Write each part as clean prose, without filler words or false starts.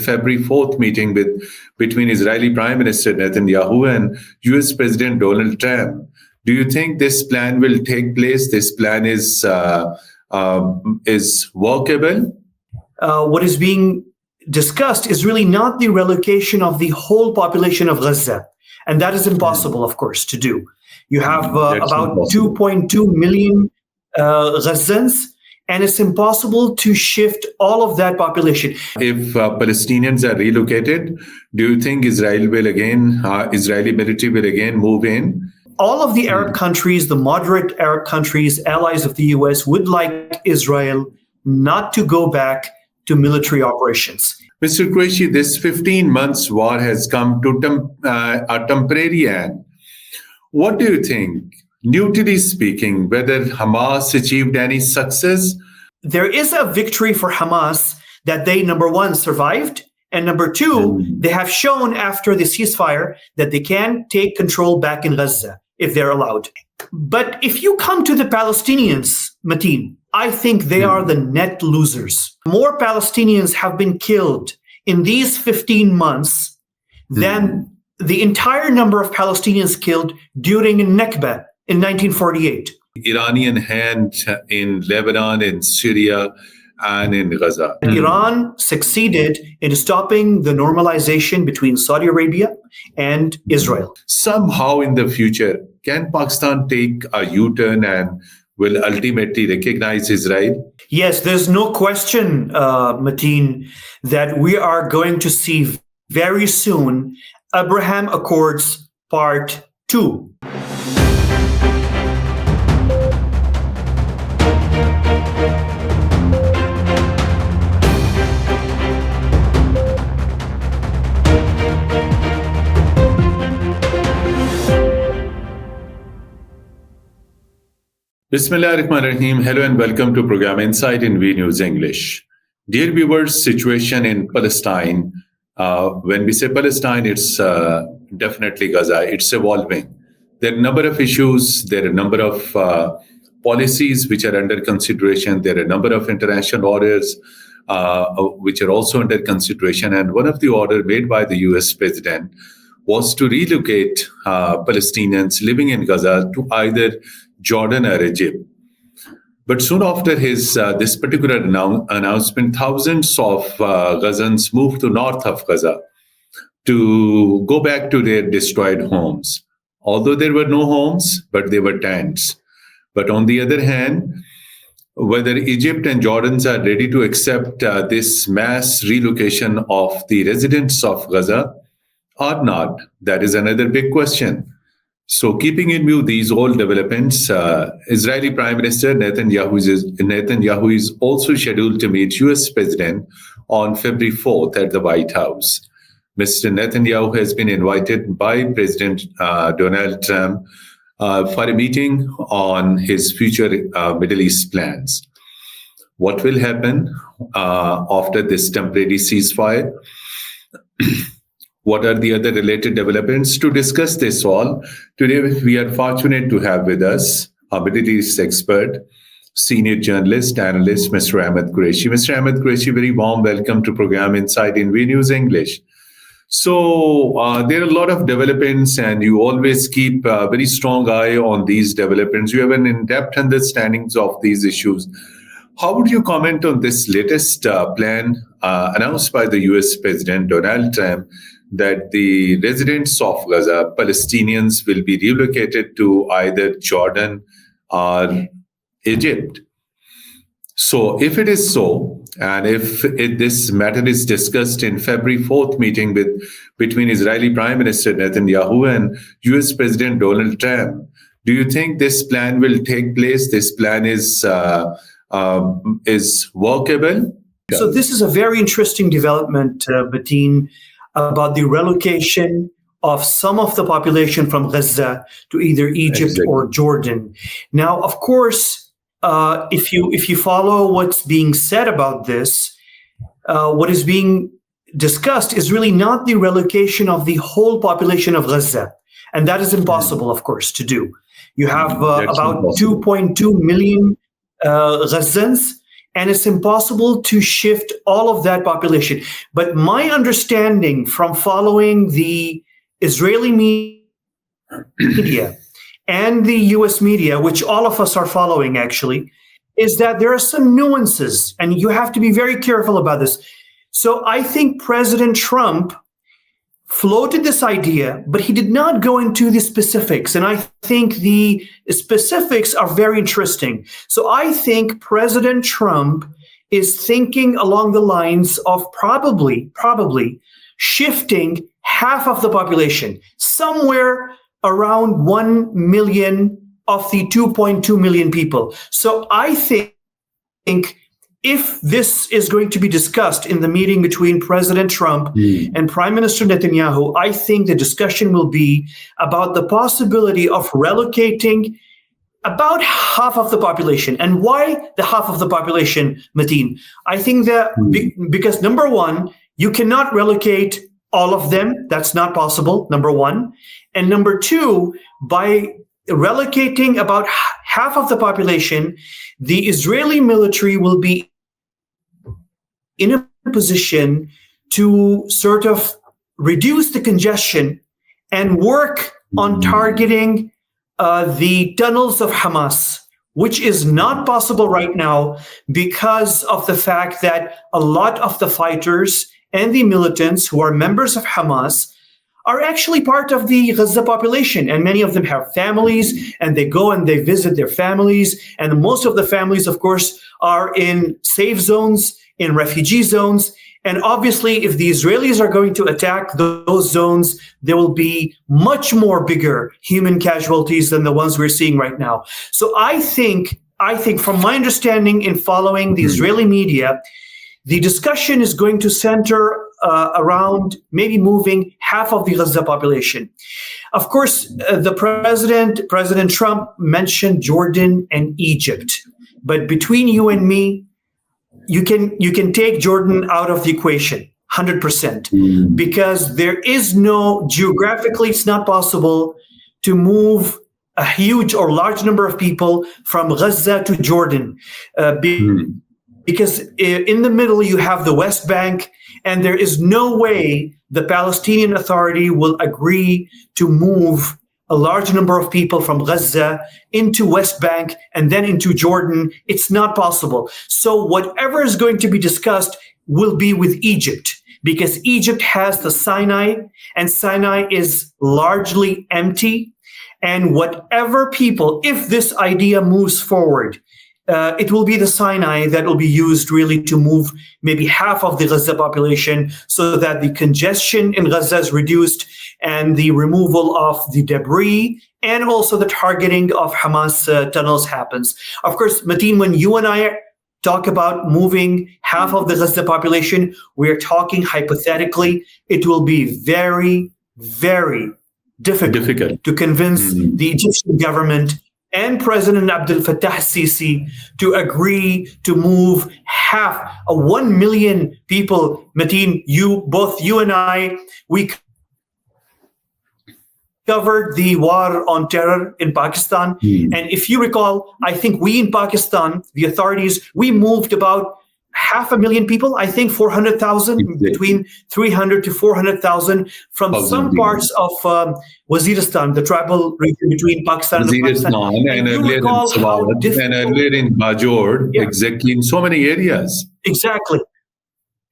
February 4th meeting between Israeli Prime Minister Netanyahu and US President Donald Trump. Do you think this plan will take place? This plan is workable? What is being discussed is really not the relocation of the whole population of Gaza. And that is impossible, of course, to do. You have about 2.2 million Gazans, and it's impossible to shift all of that population. If Palestinians are relocated, do you think Israeli military will again move in? All of the Arab countries, the moderate Arab countries, allies of the US, would like Israel not to go back to military operations. Mr. Quraishi, this 15 months war has come to a temporary end. What do you think, neutrally speaking, whether Hamas achieved any success? There is a victory for Hamas that they, number one, survived, and number two, they have shown after the ceasefire that they can take control back in Gaza if they're allowed. But if you come to the Palestinians, Mateen, I think they are the net losers. More Palestinians have been killed in these 15 months than the entire number of Palestinians killed during Nakba in 1948. Iranian hand in Lebanon, in Syria, and in Gaza. Iran succeeded in stopping the normalization between Saudi Arabia and Israel. Somehow in the future, can Pakistan take a U-turn and will ultimately recognize Israel? Yes, there's no question, Mateen, that we are going to see very soon Abraham Accords Part 2. Bismillah ar-Rahman ar-Rahim. Hello and welcome to program Insight in V News English. Dear viewers, situation in Palestine. When we say Palestine, it's definitely Gaza. It's evolving. There are a number of issues. There are a number of policies which are under consideration. There are a number of international orders which are also under consideration. And one of the orders made by the US president was to relocate Palestinians living in Gaza to either Jordan or Egypt. But soon after this particular announcement, thousands of Gazans moved to north of Gaza to go back to their destroyed homes. Although there were no homes, but there were tents. But on the other hand, whether Egypt and Jordan are ready to accept this mass relocation of the residents of Gaza or not, that is another big question. So keeping in view these all developments, Israeli Prime Minister Netanyahu is also scheduled to meet US President on February 4th at the White House. Mr. Netanyahu has been invited by President Donald Trump for a meeting on his future Middle East plans. What will happen after this temporary ceasefire? What are the other related developments? To discuss this all, today we are fortunate to have with us a Middle East expert, senior journalist, analyst, Mr. Ahmed Quraishi. Mr. Ahmed Quraishi, very warm welcome to program Insight in V News English. So there are a lot of developments and you always keep a very strong eye on these developments. You have an in-depth understanding of these issues. How would you comment on this latest plan announced by the US President Donald Trump that the residents of Gaza, Palestinians, will be relocated to either Jordan or Egypt? So if it is so, and if this matter is discussed in February 4th meeting between Israeli Prime Minister Netanyahu and US President Donald Trump, do you think this plan will take place? This plan is workable? So this is a very interesting development, Mateen, about the relocation of some of the population from Gaza to either Egypt or Jordan. Now, of course, if you follow what's being said about this, what is being discussed is really not the relocation of the whole population of Gaza. And that is impossible, of course, to do. You have about 2.2 million Gazans, and it's impossible to shift all of that population. But my understanding from following the Israeli media and the US media, which all of us are following actually, is that there are some nuances, and you have to be very careful about this. So I think President Trump floated this idea, but he did not go into the specifics. And I think the specifics are very interesting. So I think President Trump is thinking along the lines of probably shifting half of the population, somewhere around 1 million of the 2.2 million people. So I think if this is going to be discussed in the meeting between President Trump and Prime Minister Netanyahu, I think the discussion will be about the possibility of relocating about half of the population. And why the half of the population, Mateen? I think that because number one, you cannot relocate all of them. That's not possible, number one. And number two, by relocating about half of the population, the Israeli military will be in a position to sort of reduce the congestion and work on targeting the tunnels of Hamas, which is not possible right now because of the fact that a lot of the fighters and the militants who are members of Hamas are actually part of the Gaza population, and many of them have families, and they go and they visit their families, and most of the families, of course, are in safe zones, in refugee zones, and obviously, if the Israelis are going to attack those zones, there will be much more bigger human casualties than the ones we're seeing right now. So I think from my understanding in following the Israeli media, the discussion is going to center around maybe moving half of the Gaza population. Of course, President Trump mentioned Jordan and Egypt, but between you and me, you can take Jordan out of the equation, 100%, because there is no geographically, it's not possible to move a huge or large number of people from Gaza to Jordan. Because in the middle, you have the West Bank, and there is no way the Palestinian Authority will agree to move a large number of people from Gaza into West Bank and then into Jordan. It's not possible. So whatever is going to be discussed will be with Egypt, because Egypt has the Sinai, and Sinai is largely empty. And whatever people, if this idea moves forward, it will be the Sinai that will be used really to move maybe half of the Gaza population so that the congestion in Gaza is reduced and the removal of the debris and also the targeting of Hamas tunnels happens. Of course, Mateen, when you and I talk about moving half of the Gaza population, we are talking hypothetically. It will be very, very difficult to convince the Egyptian government and President Abdel Fattah al-Sisi to agree to move 1 million people. Mateen, both you and I, we covered the war on terror in Pakistan. And if you recall, I think we in Pakistan, the authorities, we moved about 500,000 people, I think 400,000, between 300 to 400,000 from some parts of Waziristan, the tribal region between Pakistan and Pakistan. And earlier in Salawat, and earlier in Bajor, exactly, in so many areas. Exactly.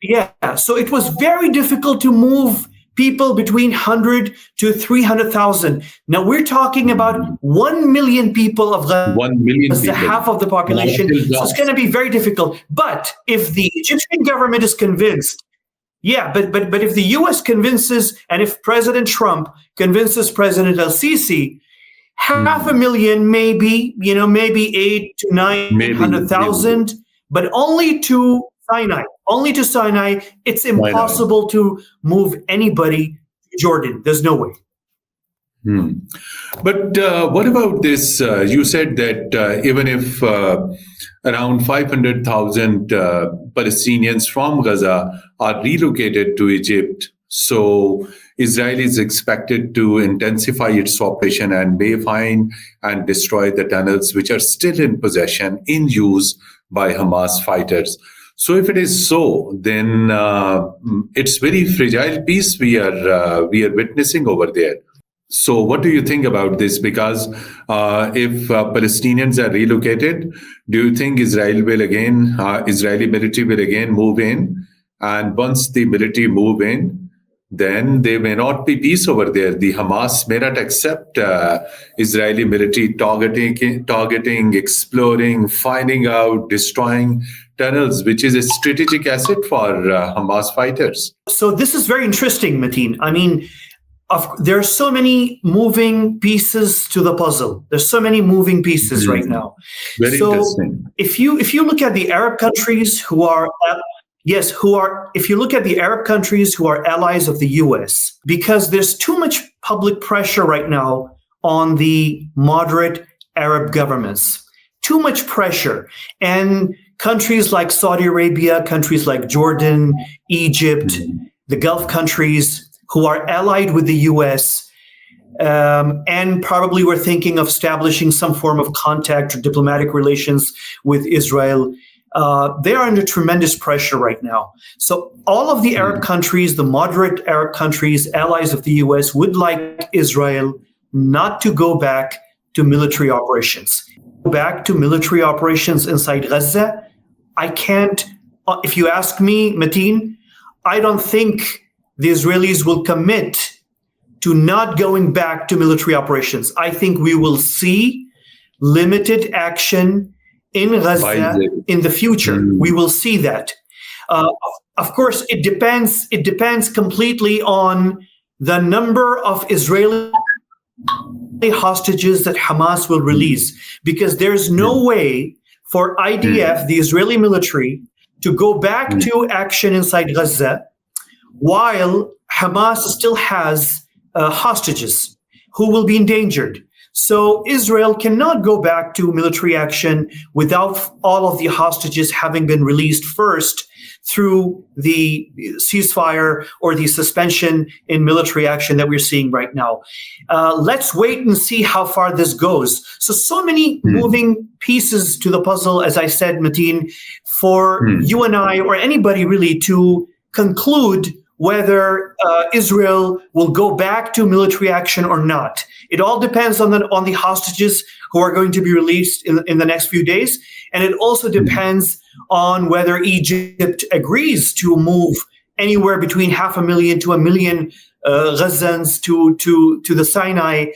Yeah. So it was very difficult to move people between 100 to 300,000. Now we're talking about 1 million people of Gaza, 1 million people, half of the population. So it's going to be very difficult. But if the Egyptian government is convinced, but if the U.S. convinces, and if President Trump convinces President al-Sisi, 500,000, maybe 8 to 900,000, but only to Sinai, it's impossible to move anybody to Jordan. There's no way. But what about this? You said that even if around 500,000 Palestinians from Gaza are relocated to Egypt, so Israel is expected to intensify its operation and may find and destroy the tunnels which are still in possession, in use by Hamas fighters. So if it is so, then it's very fragile peace we are witnessing over there. So what do you think about this? Because if Palestinians are relocated, do you think Israeli military will again move in? And once the military move in, then there may not be peace over there. The Hamas may not accept Israeli military targeting, exploring, finding out, destroying tunnels, which is a strategic asset for Hamas fighters. So this is very interesting, Mateen. I mean, there are so many moving pieces to the puzzle. There's so many moving pieces right now. Very interesting. If you look at the Arab countries who are if you look at the Arab countries who are allies of the US, because there's too much public pressure right now on the moderate Arab governments, too much pressure. And countries like Saudi Arabia, countries like Jordan, Egypt, the Gulf countries who are allied with the US, and probably were thinking of establishing some form of contact or diplomatic relations with Israel. They are under tremendous pressure right now. So all of the Arab countries, the moderate Arab countries, allies of the US, would like Israel not to go back to military operations. Back to military operations inside Gaza, I can't, if you ask me, Mateen, I don't think the Israelis will commit to not going back to military operations. I think we will see limited action in Gaza in the future. We will see that. Of course, it depends. It depends completely on the number of Israeli hostages that Hamas will release, because there's no way for IDF, the Israeli military, to go back to action inside Gaza while Hamas still has hostages who will be endangered. So Israel cannot go back to military action without all of the hostages having been released first through the ceasefire or the suspension in military action that we're seeing right now. Let's wait and see how far this goes. So many moving pieces to the puzzle, as I said, Mateen, for you and I or anybody really to conclude whether Israel will go back to military action or not. It all depends on the hostages who are going to be released in the next few days. And it also depends on whether Egypt agrees to move anywhere between 500,000 to 1 million Gazans to the Sinai.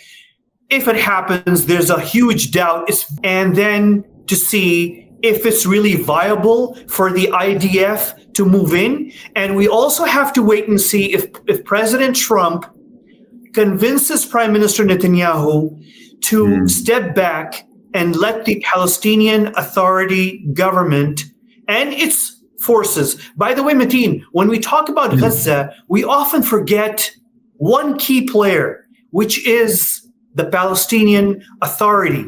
If it happens, there's a huge doubt. And then to see if it's really viable for the IDF to move in. And we also have to wait and see if President Trump convinces Prime Minister Netanyahu to step back and let the Palestinian Authority government and its forces. By the way, Mateen, when we talk about Gaza, we often forget one key player, which is the Palestinian Authority.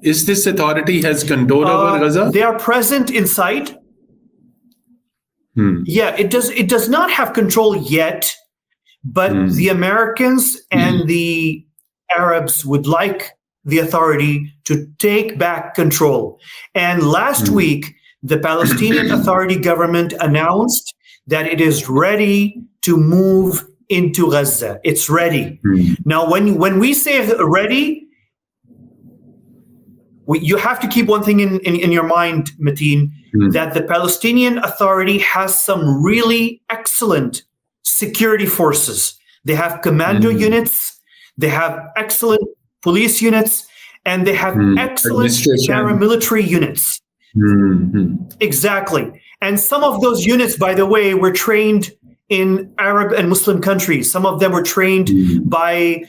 Is this authority has control over Gaza? They are present inside. Yeah, it does not have control yet, but the Americans and the Arabs would like the authority to take back control. And last week, the Palestinian Authority government announced that it is ready to move into Gaza. It's ready. Now, when we say ready, you have to keep one thing in your mind, Mateen, that the Palestinian Authority has some really excellent security forces. They have commando units, they have excellent police units, and they have excellent paramilitary units. Exactly. And some of those units, by the way, were trained in Arab and Muslim countries. Some of them were trained by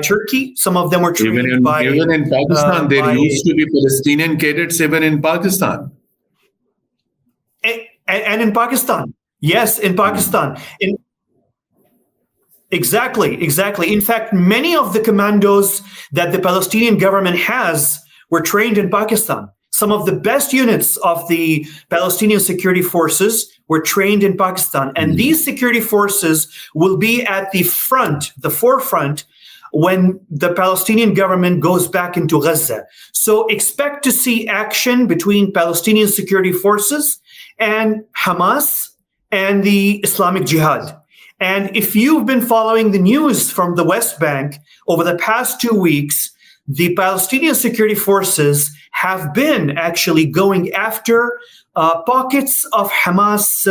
Turkey. Some of them were trained even in Pakistan. There used to be Palestinian cadets even in Pakistan. And in Pakistan. Yes, in Pakistan. Exactly. In fact, many of the commandos that the Palestinian government has were trained in Pakistan. Some of the best units of the Palestinian security forces were trained in Pakistan. And these security forces will be at the forefront when the Palestinian government goes back into Gaza. So expect to see action between Palestinian security forces and Hamas and the Islamic Jihad. And if you've been following the news from the West Bank over the past 2 weeks, the Palestinian security forces have been actually going after pockets of Hamas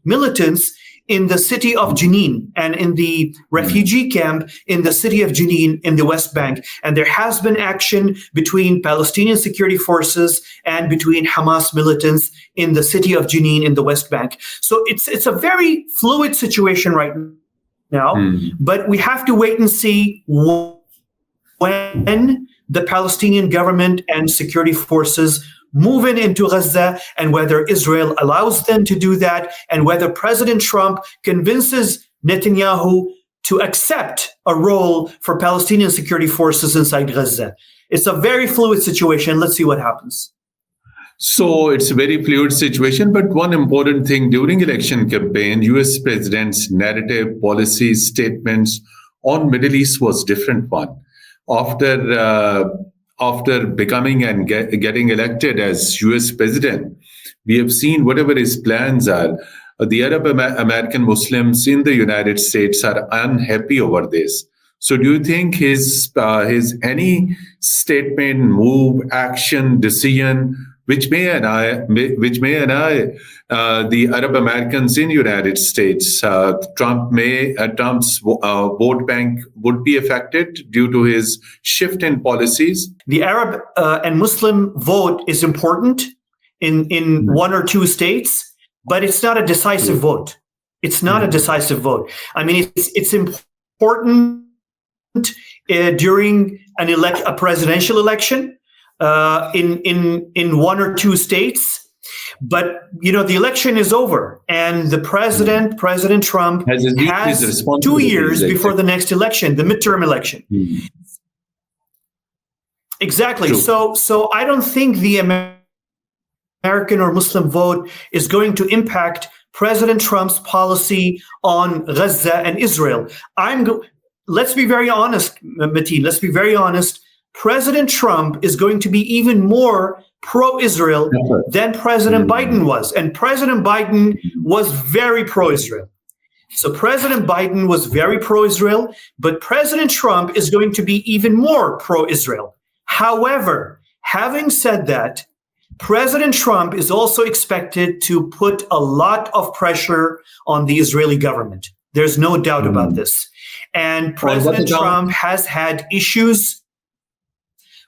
militants in the city of Jenin and in the refugee camp in the city of Jenin in the West Bank. And there has been action between Palestinian security forces and between Hamas militants in the city of Jenin in the West Bank. So it's a very fluid situation right now, but we have to wait and see when the Palestinian government and security forces move into Gaza, and whether Israel allows them to do that, and whether President Trump convinces Netanyahu to accept a role for Palestinian security forces inside Gaza. It's a very fluid situation. Let's see what happens. So it's a very fluid situation, but one important thing during election campaign, US president's narrative, policies, statements on Middle East was different one. After becoming and getting elected as US president, we have seen whatever his plans are. The Arab American Muslims in the United States are unhappy over this. So do you think his any statement, move, action, decision, which may annoy the Arab Americans in the United States, Trump's vote bank would be affected due to his shift in policies? The Arab and Muslim vote is important in one or two states, but it's not a decisive vote. It's not a decisive vote. I mean, it's important during a presidential election in one or two states. But, the election is over, and President Trump, has 2 years before the next election, the midterm election. Exactly. True. So I don't think the American or Muslim vote is going to impact President Trump's policy on Gaza and Israel. Let's be very honest, Mateen, let's be very honest. President Trump is going to be even more pro-Israel than President Biden was. And President Biden was very pro-Israel. So President Biden was very pro-Israel, but President Trump is going to be even more pro-Israel. However, having said that, President Trump is also expected to put a lot of pressure on the Israeli government. There's no doubt about this. And President Trump has had issues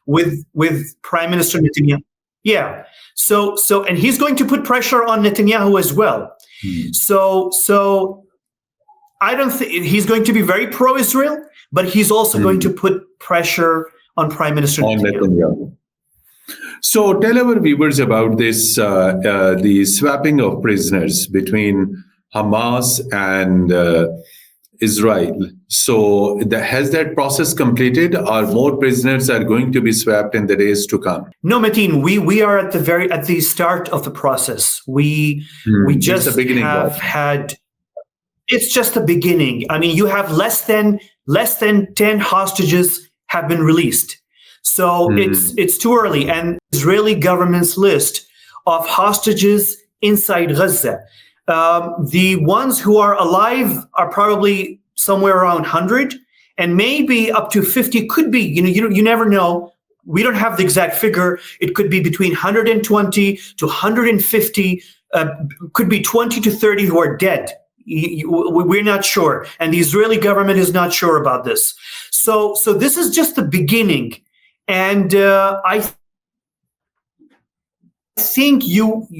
with Prime Minister Netanyahu. Yeah. So and he's going to put pressure on Netanyahu as well. So I don't think he's going to be very pro-Israel, but he's also going to put pressure on Prime Minister Netanyahu. So tell our viewers about this, the swapping of prisoners between Hamas and Israel. So has that process completed, or more prisoners are going to be swapped in the days to come? No, Mateen, we are at the start of the process. We just have had. It's just the beginning. I mean, you have less than 10 hostages have been released. So it's too early. And Israeli government's list of hostages inside Gaza, the ones who are alive are probably somewhere around 100, and maybe up to 50 could be. You never know. We don't have the exact figure. It could be between 120 to 150. Could be 20 to 30 who are dead. We're not sure, and the Israeli government is not sure about this. So this is just the beginning. And I think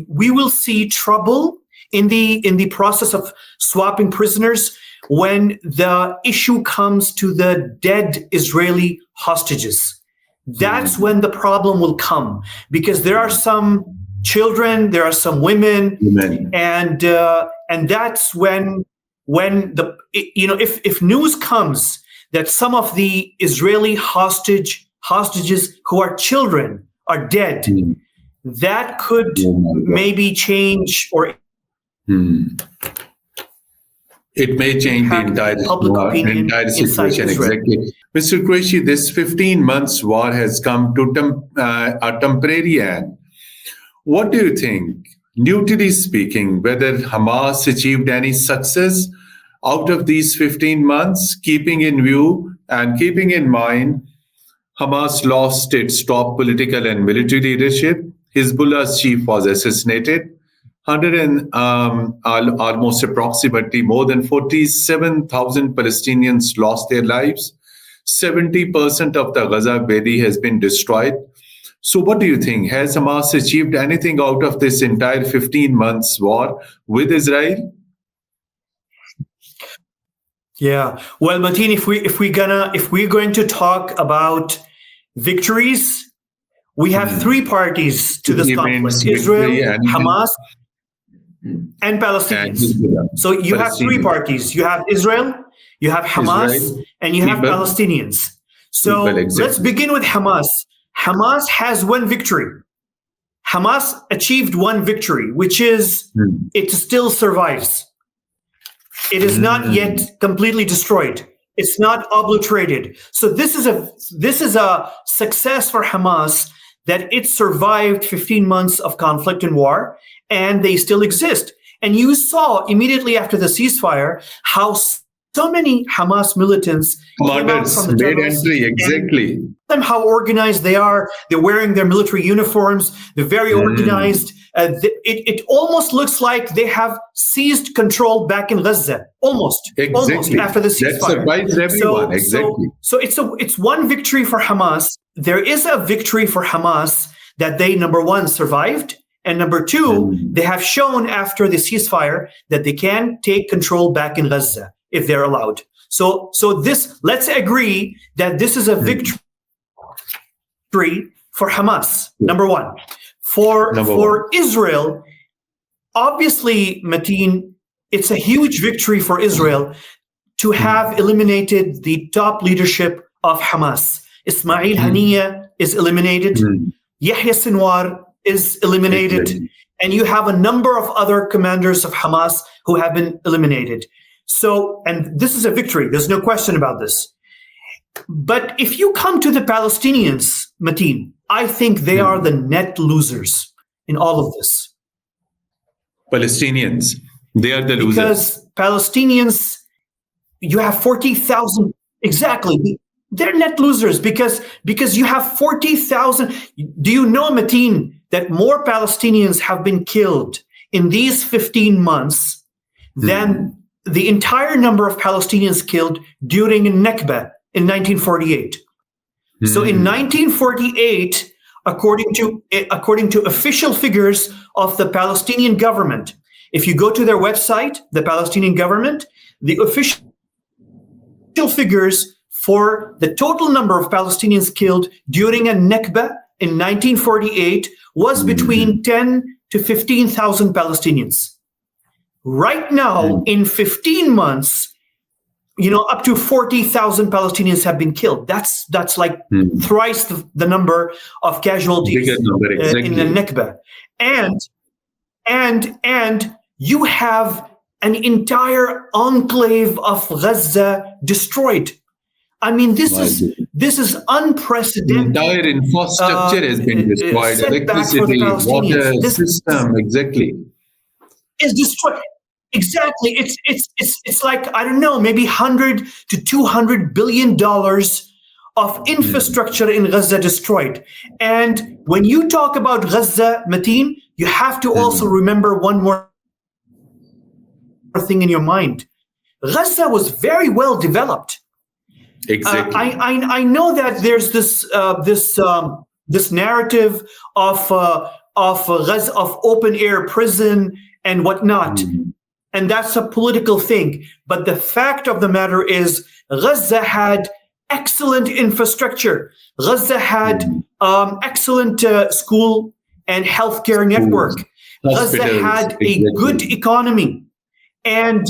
we will see trouble in the process of swapping prisoners when the issue comes to the dead Israeli hostages. That's when the problem will come, because there are some children, there are some women. And that's when if news comes that some of the Israeli hostages who are children are dead, that could maybe change or It may change the public opinion entire inside situation. Israel. Exactly. Mr. Quraishi, this 15 months war has come to a temporary end. What do you think, neutrally speaking, whether Hamas achieved any success out of these 15 months, keeping in view and keeping in mind Hamas lost its top political and military leadership, Hezbollah's chief was assassinated, almost approximately more than 47,000 Palestinians lost their lives. 70% of the Gaza Valley has been destroyed. So what do you think? Has Hamas achieved anything out of this entire 15 months war with Israel? Yeah. Well, Mateen, if we're going to talk about victories, we have three parties to this conflict: Israel, Hamas, and Palestinians. So you have three parties. You have Israel, you have Hamas, and you have Palestinians. So let's begin with Hamas. Hamas has one victory. Hamas achieved one victory, which is it still survives. It is not yet completely destroyed. It's not obliterated. So this is a success for Hamas, that it survived 15 months of conflict and war, and they still exist. And you saw immediately after the ceasefire how so many Hamas militants came out from the tunnels. Exactly. How organized they are. They're wearing their military uniforms. They're very organized. It almost looks like they have seized control back in Gaza. Almost after the ceasefire. That surprised everyone. So it's one victory for Hamas. There is a victory for Hamas that they, number one, survived, and number two, they have shown after the ceasefire that they can take control back in Gaza if they're allowed. So this, let's agree that this is a victory for Hamas, number one. For Israel, obviously, Mateen, it's a huge victory for Israel to have eliminated the top leadership of Hamas. Ismail Haniyeh is eliminated. Yahya Sinwar is eliminated. And you have a number of other commanders of Hamas who have been eliminated. So, and this is a victory. There's no question about this. But if you come to the Palestinians, Mateen, I think they are the net losers in all of this. Palestinians, they are the losers. Because Palestinians, you have 40,000, exactly. They're net losers because you have 40,000. Do you know, Mateen, that more Palestinians have been killed in these 15 months than the entire number of Palestinians killed during Nakba in 1948? So in 1948, according to official figures of the Palestinian government, if you go to their website, the Palestinian government, the official figures for the total number of Palestinians killed during a Nakba in 1948 was between 10 to 15,000 Palestinians. Right now, in 15 months, up to 40,000 Palestinians have been killed. That's like thrice the number of casualties in the Nakba. And you have an entire enclave of Gaza destroyed. I mean, this is unprecedented. The entire infrastructure has been destroyed. Electricity, water, system, is destroyed. Exactly. It's like, I don't know, maybe $100 to $200 billion of infrastructure in Gaza destroyed. And when you talk about Gaza, Mateen, you have to also remember one more thing in your mind. Gaza was very well developed. Exactly. I know that there's this narrative of Gaza, of open air prison and whatnot. And that's a political thing. But the fact of the matter is, Gaza had excellent infrastructure. Gaza had excellent school and healthcare network. Gaza had a good economy. And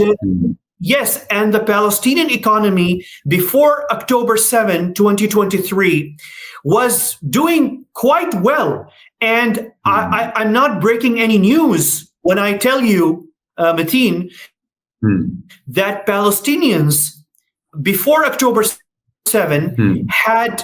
yes, and the Palestinian economy before October 7, 2023 was doing quite well. And I'm not breaking any news when I tell you, Mateen, that Palestinians before October 7 had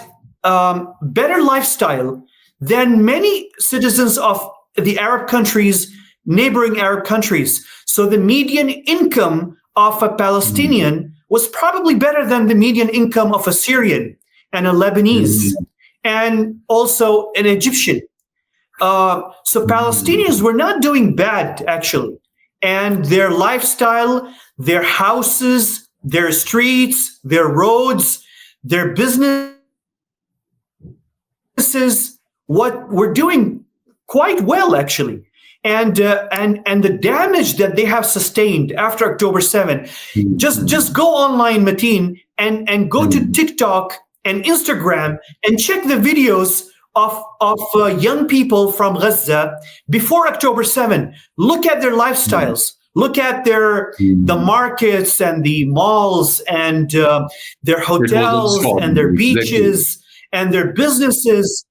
better lifestyle than many citizens of the Arab countries, neighboring Arab countries. So the median income of a Palestinian was probably better than the median income of a Syrian and a Lebanese and also an Egyptian. So Palestinians were not doing bad, actually. And their lifestyle, their houses, their streets, their roads, their businesses, what were doing quite well, actually. And the damage that they have sustained after October 7, just go online, Mateen, and go to TikTok and Instagram and check the videos of young people from Gaza before October 7. Look at their lifestyles. Look at the markets and the malls and their hotels and their beaches and their businesses.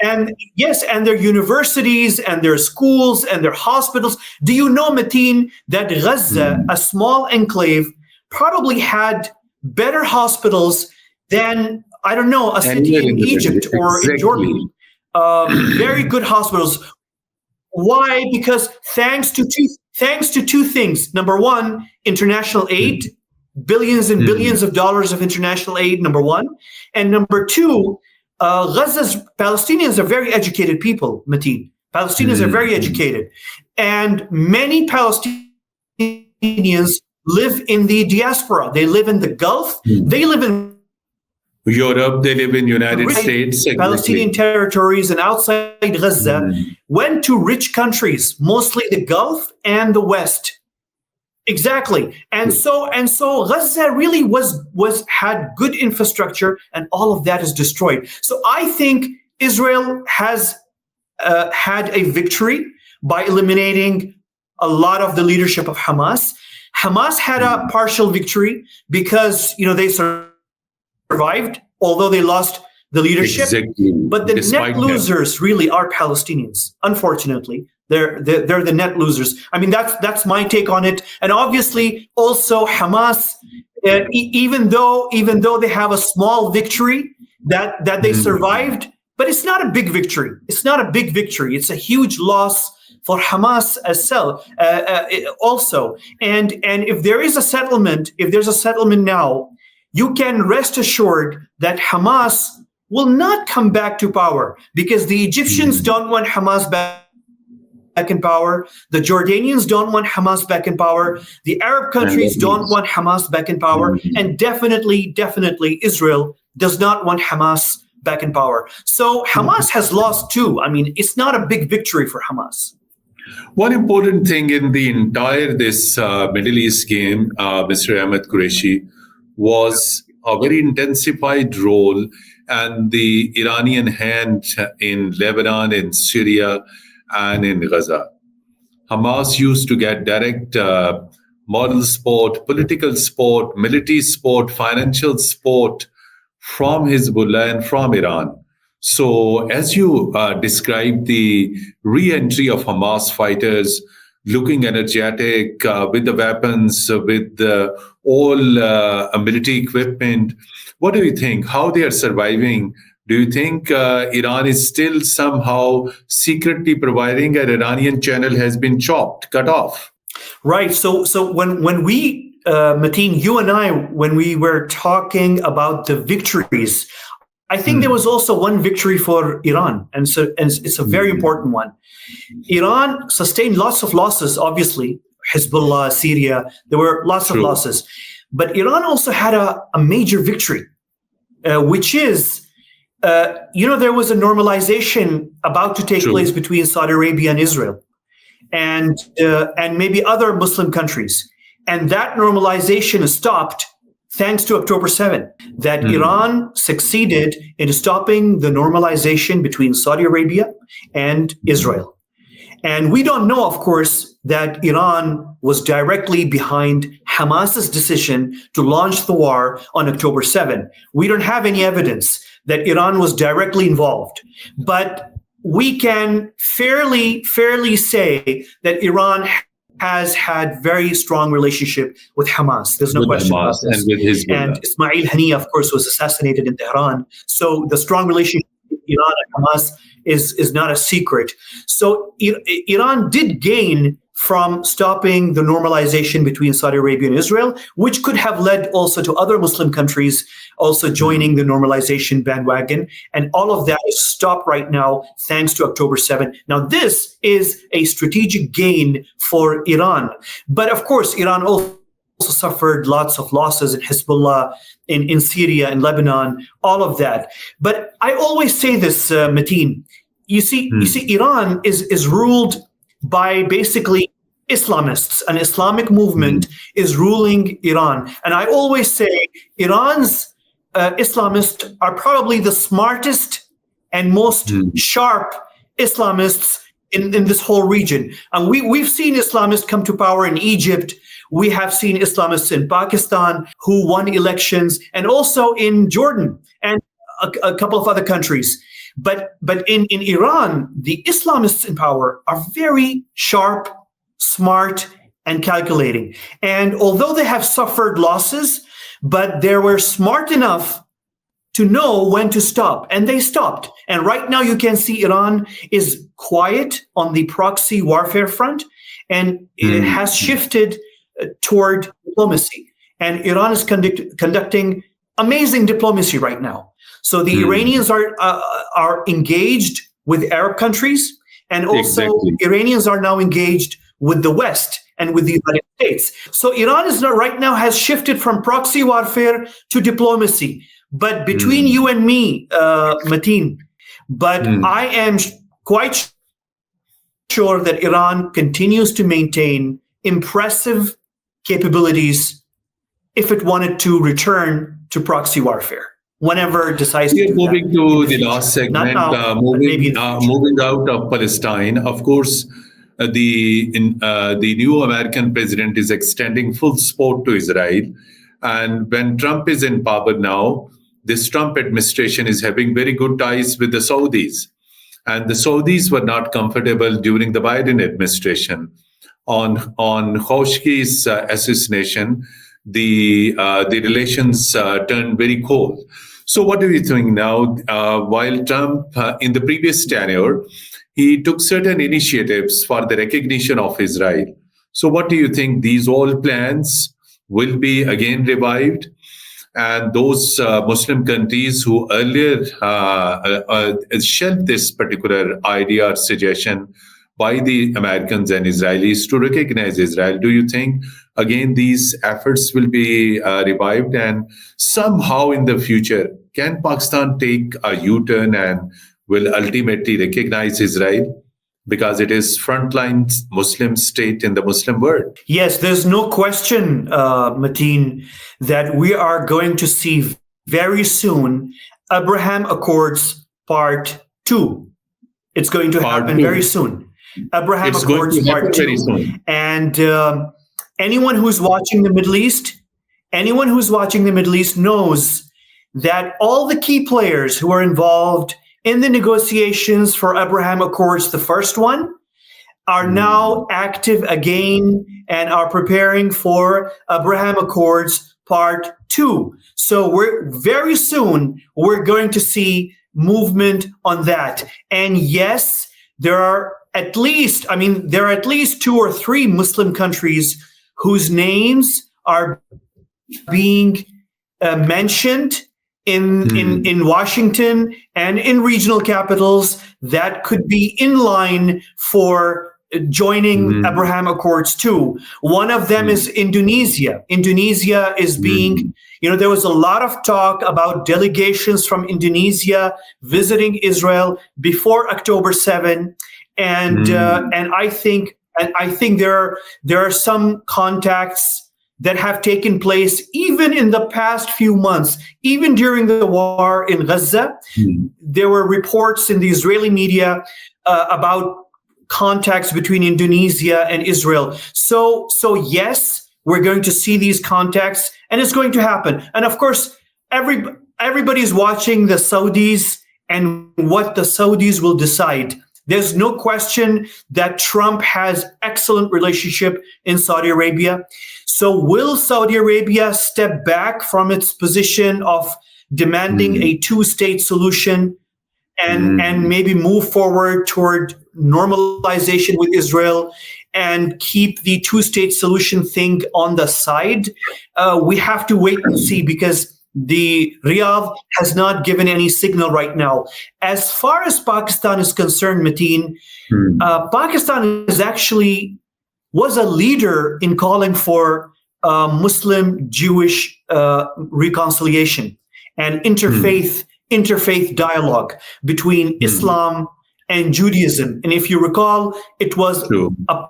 And yes, and their universities and their schools and their hospitals. Do you know, Mateen, that Gaza, a small enclave, probably had better hospitals than, I don't know, a city in Egypt or in Jordan? Very good hospitals. Why? Because thanks to two things. Number one, international aid, billions and billions of dollars of international aid, number one. And number two, Gaza's Palestinians are very educated people, Mateen. Palestinians are very educated. And many Palestinians live in the diaspora. They live in the Gulf. They live in Europe. They live in United States. Palestinian territories and outside Gaza went to rich countries, mostly the Gulf and the West. Exactly. And so Gaza really had good infrastructure, and all of that is destroyed. So I think Israel has had a victory by eliminating a lot of the leadership of Hamas. Hamas had a partial victory because they survived, although they lost the leadership. Exactly. But the net losers really are Palestinians, unfortunately. They're the net losers. I mean, that's my take on it. And obviously, also Hamas, even though they have a small victory that they survived, but it's not a big victory. It's not a big victory. It's a huge loss for Hamas also. And if there's a settlement now, you can rest assured that Hamas will not come back to power, because the Egyptians don't want Hamas back in power. The Jordanians don't want Hamas back in power. The Arab countries don't want Hamas back in power. And definitely Israel does not want Hamas back in power. So Hamas has lost too. I mean, it's not a big victory for Hamas. One important thing in the entire this Middle East game, Mr. Ahmed Quraishi, was a very intensified role and the Iranian hand in Lebanon, in Syria, and in Gaza. Hamas used to get direct moral support, political support, military support, financial support from Hezbollah and from Iran. So as you described the re-entry of Hamas fighters, looking energetic, with the weapons, with all military equipment, what do you think? How they are surviving? Do you think Iran is still somehow secretly providing an Iranian channel has been cut off? Right. So when we, Mateen, you and I, when we were talking about the victories, I think there was also one victory for Iran, and it's a very important one. Iran sustained lots of losses, obviously, Hezbollah, Syria, there were lots of losses. But Iran also had a major victory, which is, there was a normalization about to take place between Saudi Arabia and Israel and maybe other Muslim countries. And that normalization is stopped thanks to October 7, that Iran succeeded in stopping the normalization between Saudi Arabia and Israel. And we don't know, of course, that Iran was directly behind Hamas's decision to launch the war on October 7. We don't have any evidence that Iran was directly involved. But we can fairly say that Iran has had very strong relationship with Hamas. There's no With question Hamas about this. and with And Hezbollah. Ismail Haniyeh, of course, was assassinated in Tehran. So the strong relationship between Iran and Hamas is not a secret. So Iran did gain from stopping the normalization between Saudi Arabia and Israel, which could have led also to other Muslim countries also joining the normalization bandwagon. And all of that is stopped right now thanks to October 7. Now, this is a strategic gain for Iran. But of course, Iran also suffered lots of losses in Hezbollah, in Syria, in Lebanon, all of that. But I always say this, Mateen, you see, Iran is ruled by basically Islamists. An Islamic movement is ruling Iran. And I always say Iran's Islamists are probably the smartest and most sharp Islamists in this whole region. And we've seen Islamists come to power in Egypt. We have seen Islamists in Pakistan who won elections, and also in Jordan and a couple of other countries. But in Iran, the Islamists in power are very sharp, smart, and calculating. And although they have suffered losses, but they were smart enough to know when to stop, and they stopped. And right now you can see Iran is quiet on the proxy warfare front, and it has shifted toward diplomacy. And Iran is conducting amazing diplomacy right now. So the Iranians are engaged with Arab countries, and also Iranians are now engaged with the West and with the United States. So Iran right now has shifted from proxy warfare to diplomacy. But between you and me, Mateen, but I am quite sure that Iran continues to maintain impressive capabilities if it wanted to return to proxy warfare whenever it decides to do Moving that. to the last segment, now, moving out of Palestine, of course, the new American president is extending full support to Israel. And when Trump is in power now, this Trump administration is having very good ties with the Saudis. And the Saudis were not comfortable during the Biden administration. On Khashoggi's assassination, the relations turned very cold. So what do you think now? While Trump, in the previous tenure, he took certain initiatives for the recognition of Israel. So what do you think? These all plans will be again revived? And those Muslim countries who earlier shelved this particular idea or suggestion by the Americans and Israelis to recognize Israel, do you think, again, these efforts will be revived? And somehow in the future, can Pakistan take a U-turn and will ultimately recognize Israel? Because it is frontline Muslim state in the Muslim world. Yes, there's no question, Mateen, that we are going to see very soon Abraham Accords Part 2. It's going to happen very soon. Abraham Accords Part 2. And anyone who's watching the Middle East knows that all the key players who are involved in the negotiations for Abraham Accords, the first one, are now active again and are preparing for Abraham Accords Part 2. So very soon we're going to see movement on that. And yes, there are at least 2 or 3 Muslim countries whose names are being mentioned in Washington and in regional capitals that could be in line for joining Abraham Accords too. One of them is Indonesia. Indonesia is being, there was a lot of talk about delegations from Indonesia visiting Israel before October 7, and I think there are some contacts that have taken place even in the past few months, even during the war in Gaza. There were reports in the Israeli media about contacts between Indonesia and Israel. So yes, we're going to see these contacts, and it's going to happen. And of course, everybody's watching the Saudis and what the Saudis will decide. There's no question that Trump has excellent relationship in Saudi Arabia. So will Saudi Arabia step back from its position of demanding a two-state solution and maybe move forward toward normalization with Israel and keep the two-state solution thing on the side? We have to wait and see, because the Riyadh has not given any signal right now. As far as Pakistan is concerned, Mateen, Pakistan was a leader in calling for Muslim-Jewish reconciliation and interfaith dialogue between Islam and Judaism. And if you recall, it was a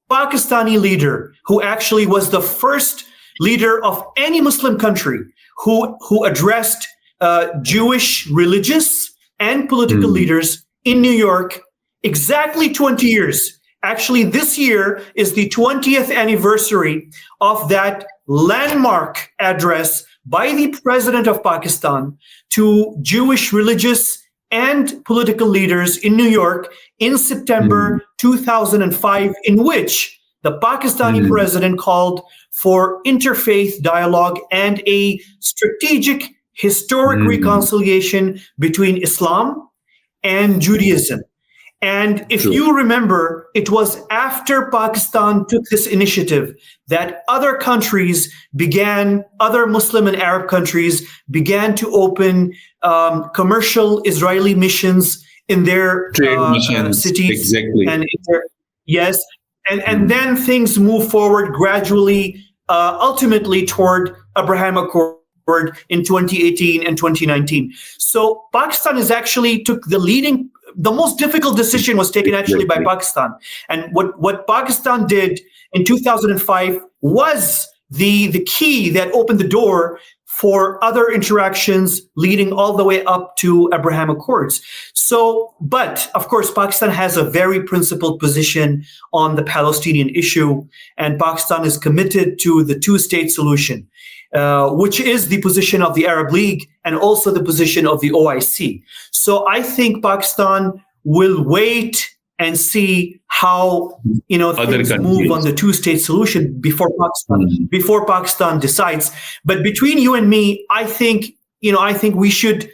Pakistani leader who actually was the first leader of any Muslim country who addressed Jewish religious and political leaders in New York exactly 20 years. Actually, this year is the 20th anniversary of that landmark address by the President of Pakistan to Jewish religious and political leaders in New York in September 2005, in which the Pakistani president called for interfaith dialogue and a strategic historic reconciliation between Islam and Judaism. And if you remember, it was after Pakistan took this initiative that other Muslim and Arab countries began to open commercial Israeli missions in their cities. Exactly. And and then things move forward gradually, ultimately toward Abraham Accord in 2018 and 2019. So Pakistan took the most difficult decision was taken actually by Pakistan. And what Pakistan did in 2005 was the key that opened the door for other interactions leading all the way up to Abraham Accords. But of course, Pakistan has a very principled position on the Palestinian issue, and Pakistan is committed to the two-state solution, which is the position of the Arab League and also the position of the OIC. So I think Pakistan will wait and see how things move on the two-state solution before Pakistan decides. But between you and me, I think we should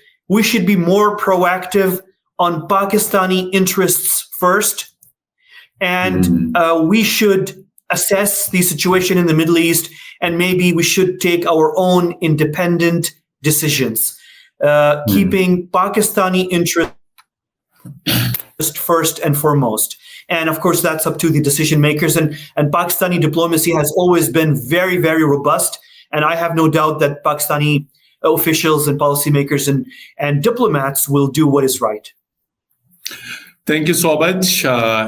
be more proactive on Pakistani interests first, and we should assess the situation in the Middle East, and maybe we should take our own independent decisions, keeping Pakistani interest first and foremost. And of course, that's up to the decision makers. And Pakistani diplomacy has always been very, very robust. And I have no doubt that Pakistani officials and policymakers and diplomats will do what is right. Thank you so much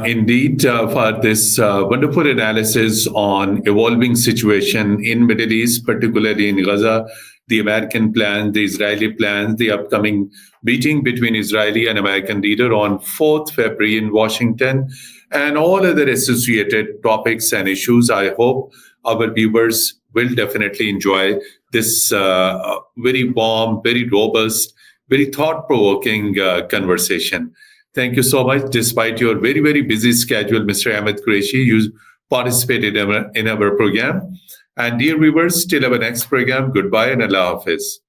indeed for this wonderful analysis on evolving situation in Middle East, particularly in Gaza, the American plans, the Israeli plans, the upcoming meeting between Israeli and American leader on 4th February in Washington, and all other associated topics and issues. I hope our viewers will definitely enjoy this very warm, very robust, very thought-provoking conversation. Thank you so much. Despite your very, very busy schedule, Mr. Ahmed Quraishi, you participated in our program. And dear viewers, till our next program, goodbye and Allah Hafiz.